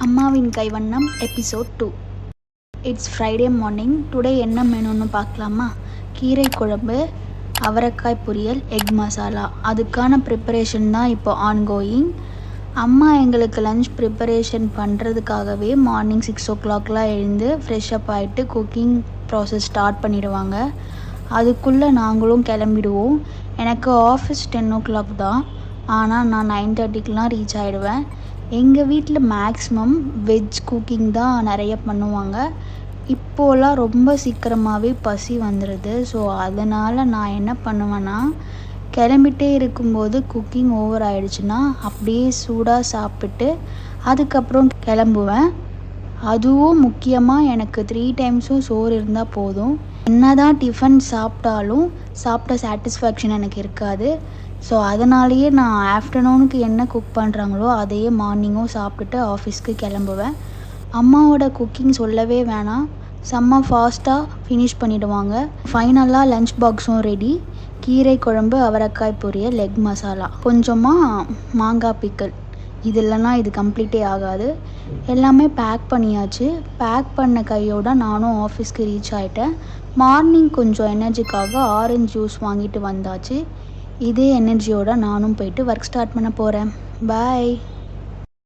அம்மாவின் கைவண்ணம் episode 2. It's Friday morning. Today என்ன மெனுன்னு பார்க்கலாமா? கீரை குழம்பு, அவரைக்காய் பொரியல், எக் மசாலா. அதுக்கான ப்ரிப்பரேஷன் தான் இப்போ ஆன்கோயிங். அம்மா எங்களுக்கு லஞ்ச் ப்ரிப்பரேஷன் பண்ணுறதுக்காகவே மார்னிங் 6 o'clock எழுந்து ஃப்ரெஷ்அப் ஆகிட்டு குக்கிங் ப்ராசஸ் ஸ்டார்ட் பண்ணிடுவாங்க. அதுக்குள்ளே நாங்களும் கிளம்பிடுவோம். எனக்கு ஆஃபீஸ் 10 o'clock தான், ஆனால் நான் 9:30 ரீச் ஆகிடுவேன். எங்கள் வீட்டில் மேக்ஸிமம் வெஜ் குக்கிங் தான் நிறைய பண்ணுவாங்க. இப்போலாம் ரொம்ப சீக்கிரமாகவே பசி வந்துடுது. ஸோ அதனால் நான் என்ன பண்ணுவேன்னா, கிளம்பிட்டே இருக்கும்போது குக்கிங் ஓவர் ஆகிடுச்சுன்னா அப்படியே சூடாக சாப்பிட்டு அதுக்கப்புறம் கிளம்புவேன். அதுவும் முக்கியமாக எனக்கு 3 times சோறு இருந்தால் போதும். என்ன தான் டிஃபன் சாப்பிட்டாலும் சாப்பிட்ட சாட்டிஸ்ஃபேக்ஷன் எனக்கு இருக்காது. ஸோ அதனாலேயே நான் ஆஃப்டர்நூனுக்கு என்ன குக் பண்ணுறாங்களோ அதையே மார்னிங்கும் சாப்பிட்டுட்டு ஆஃபீஸ்க்கு கிளம்புவேன். அம்மாவோட குக்கிங் சொல்லவே வேணாம், செம்ம ஃபாஸ்ட்டாக ஃபினிஷ் பண்ணிவிடுவாங்க. ஃபைனலாக லஞ்ச் பாக்ஸும் ரெடி. கீரை குழம்பு, அவரைக்காய் பொரியல், எக் மசாலா, கொஞ்சமாக மாங்காய் பிக்கல். இது இல்லைன்னா இது கம்ப்ளீட்டே ஆகாது. எல்லாமே பேக் பண்ணியாச்சு. பேக் பண்ண கையோடு நானும் ஆஃபீஸ்க்கு ரீச் ஆகிட்டேன். மார்னிங் கொஞ்சம் எனர்ஜிக்காக ஆரஞ்சு ஜூஸ் வாங்கிட்டு வந்தாச்சு. இதே எனர்ஜியோடு நானும் போயிட்டு ஒர்க் ஸ்டார்ட் பண்ண போகிறேன். பாய்.